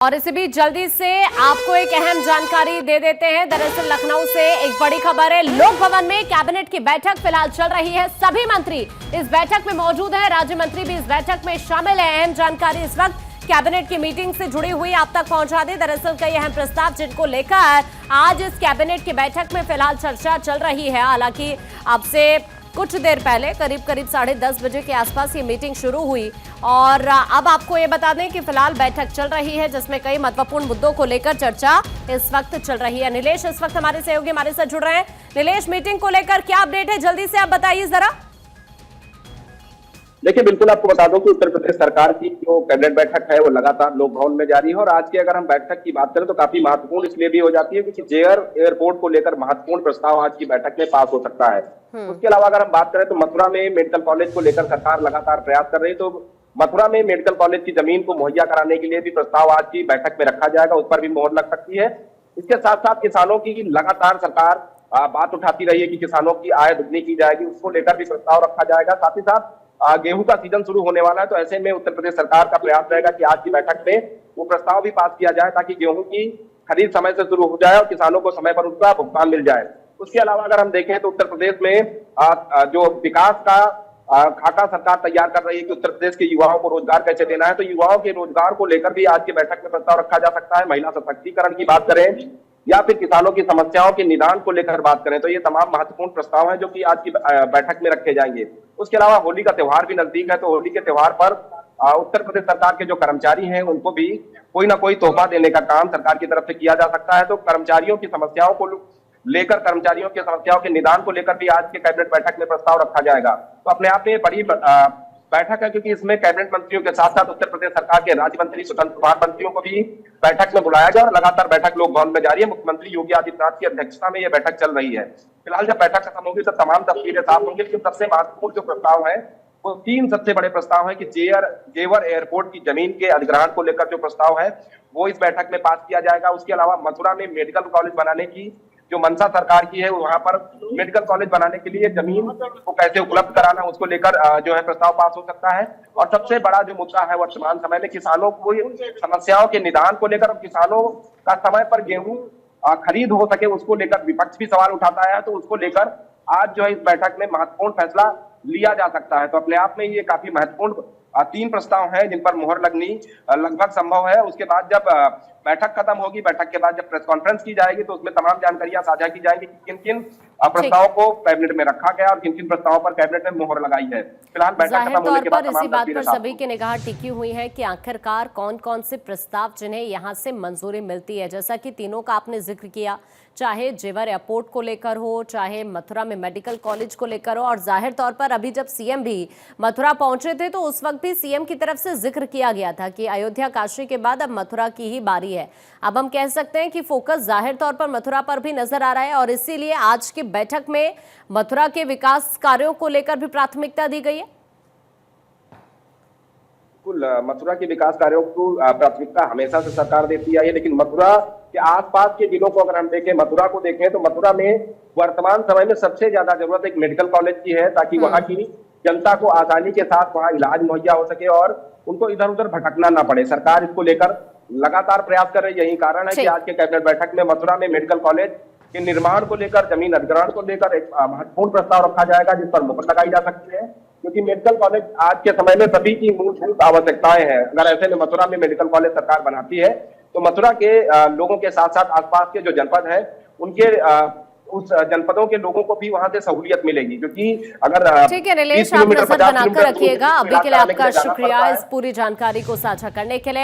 और इसी बीच जल्दी से आपको एक अहम जानकारी दे देते हैं। दरअसल लखनऊ से एक बड़ी खबर है। लोक भवन में कैबिनेट की बैठक फिलहाल चल रही है। सभी मंत्री इस बैठक में मौजूद हैं। राज्य मंत्री भी इस बैठक में शामिल है। अहम जानकारी इस वक्त कैबिनेट की मीटिंग से जुड़ी हुई आप तक पहुंचा दें। दरअसल कई अहम प्रस्ताव जिनको लेकर आज इस कैबिनेट की बैठक में फिलहाल चर्चा चल रही है। हालांकि अब से कुछ देर पहले करीब 10:30 बजे के आसपास ये मीटिंग शुरू हुई और अब आपको ये बता दें कि फिलहाल बैठक चल रही है जिसमें कई महत्वपूर्ण मुद्दों को लेकर चर्चा इस वक्त चल रही है। नीलेश इस वक्त हमारे सहयोगी हमारे साथ जुड़ रहे हैं। नीलेश, मीटिंग को लेकर क्या अपडेट है, जल्दी से आप बताइए जरा। देखिए, बिल्कुल आपको बता दूं कि उत्तर प्रदेश सरकार की जो कैबिनेट बैठक है वो लगातार लोक भवन में जारी है और आज की अगर हम बैठक की बात करें तो काफी महत्वपूर्ण इसलिए भी हो जाती है क्योंकि जेवर एयरपोर्ट को लेकर महत्वपूर्ण प्रस्ताव आज की बैठक में पास हो सकता है। उसके अलावा अगर हम बात करें तो मथुरा में मेडिकल कॉलेज को लेकर सरकार लगातार प्रयास कर रही है, तो मथुरा में मेडिकल कॉलेज की जमीन को मुहैया कराने के लिए भी प्रस्ताव आज की बैठक में रखा जाएगा, उस पर भी मोहर लग सकती है। इसके साथ साथ किसानों की लगातार सरकार बात उठाती रही है कि किसानों की आय दुगनी की जाएगी, उसको लेकर भी प्रस्ताव रखा जाएगा। साथ ही साथ गेहूं का सीजन शुरू होने वाला है, तो ऐसे में उत्तर प्रदेश सरकार का प्रयास रहेगा कि आज की बैठक में वो प्रस्ताव भी पास किया जाए ताकि गेहूं की खरीद समय से शुरू हो जाए और किसानों को समय पर उसका भुगतान मिल जाए। उसके अलावा अगर हम देखें तो उत्तर प्रदेश में जो विकास का खाका सरकार तैयार कर रही है कि उत्तर प्रदेश के युवाओं को रोजगार कैसे देना है, तो युवाओं के रोजगार को लेकर भी आज की बैठक में प्रस्ताव रखा जा सकता है। महिला सशक्तिकरण की बात करें या फिर किसानों की समस्याओं के निदान को लेकर बात करें तो ये तमाम महत्वपूर्ण प्रस्ताव हैं जो कि आज की बैठक में रखे जाएंगे। उसके अलावा होली का त्योहार भी नजदीक है, तो होली के त्योहार पर उत्तर प्रदेश सरकार के जो कर्मचारी हैं उनको भी कोई ना कोई तोहफा देने का काम सरकार की तरफ से किया जा सकता है। तो कर्मचारियों की समस्याओं को लेकर, कर्मचारियों की समस्याओं के निदान को लेकर भी आज के कैबिनेट बैठक में प्रस्ताव रखा जाएगा। तो अपने आप में बड़ी बैठक है क्योंकि इसमें कैबिनेट मंत्रियों के साथ साथ उत्तर प्रदेश सरकार के राज्य मंत्री, स्वतंत्र प्रभार मंत्रियों को भी बैठक में बुलाया गया और लगातार बैठक लोक भवन में जारी है। मुख्यमंत्री योगी आदित्यनाथ की अध्यक्षता में यह बैठक चल रही है। फिलहाल जब बैठक खत्म होगी तो तमाम तस्वीरें साफ होंगी, लेकिन सबसे महत्वपूर्ण जो प्रस्ताव है वो 3 सबसे बड़े प्रस्ताव है कि जेवर एयरपोर्ट की जमीन के अधिग्रहण को लेकर जो प्रस्ताव है वो इस बैठक में पास किया जाएगा। उसके अलावा मथुरा में मेडिकल कॉलेज बनाने की जो मंशा सरकार की है, वहां पर मेडिकल कॉलेज बनाने के लिए जमीन को कैसे उपलब्ध कराना, उसको लेकर जो है प्रस्ताव पास हो सकता है। और सबसे बड़ा जो मुद्दा है वर्तमान समय में किसानों को समस्याओं के निदान को लेकर, किसानों का समय पर गेहूं खरीद हो सके उसको लेकर विपक्ष भी सवाल उठाता है, तो उसको लेकर आज जो है इस बैठक में महत्वपूर्ण फैसला लिया जा सकता है। तो अपने आप में ये काफी महत्वपूर्ण 3 प्रस्ताव हैं जिन पर मोहर लगनी लगभग संभव है। उसके बाद जब बैठक खत्म होगी, बैठक के बाद जब प्रेस कॉन्फ्रेंस की जाएगी तो उसमें तमाम जानकारियां साझा की जाएंगी कि किन किन प्रस्तावों को कैबिनेट में रखा गया और किन किन प्रस्तावों पर कैबिनेट ने मोहर लगाई है। फिलहाल बैठक खत्म होने के बाद इसी बात पर सभी की निगाह टिकी हुई है कि आखिरकार कौन कौन से प्रस्ताव जिन्हें यहाँ से मंजूरी मिलती है। जैसा कि तीनों का आपने जिक्र किया, चाहे जेवर एयरपोर्ट को लेकर हो, चाहे मथुरा में मेडिकल कॉलेज को लेकर हो, और जाहिर तौर पर अभी जब सीएम भी मथुरा पहुंचे थे तो उस वक्त भी सीएम की तरफ से जिक्र किया गया था कि अयोध्या काशी के बाद अब मथुरा की ही बारी है। अब हम कह सकते हैं कि फोकस जाहिर तौर पर मथुरा पर भी नजर आ रहा है और इसीलिए आज की बैठक में मथुरा के विकास कार्यों को लेकर भी प्राथमिकता दी गई है। मथुरा के विकास कार्यों को प्राथमिकता हमेशा से सरकार देती आई है, लेकिन मथुरा के आसपास के जिलों को अगर हम देखें, मथुरा को देखें तो मथुरा में वर्तमान समय में सबसे ज्यादा जरूरत एक मेडिकल कॉलेज की है ताकि वहां की जनता को आसानी के साथ वहां इलाज मुहैया हो सके और उनको इधर उधर भटकना ना पड़े। सरकार इसको लेकर लगातार प्रयास कर रही है। यही कारण है कि आज के कैबिनेट बैठक में मथुरा में मेडिकल कॉलेज के निर्माण को लेकर, जमीन अधिग्रहण को लेकर एक महत्वपूर्ण प्रस्ताव रखा जाएगा जिस पर मुहर लगाई जा सकती है, क्योंकि मेडिकल कॉलेज आज के समय में सभी की मूलभूत आवश्यकताएं हैं। अगर ऐसे में मथुरा में मेडिकल कॉलेज सरकार बनाती है तो मथुरा के लोगों के साथ साथ आसपास के जो जनपद हैं उनके उस जनपदों के लोगों को भी वहां से सहूलियत मिलेगी, क्योंकि अगर ठीक है नीलेश, आप नजर बनाकर रखिएगा। अभी के लिए आपका शुक्रिया इस पूरी जानकारी को साझा करने के लिए।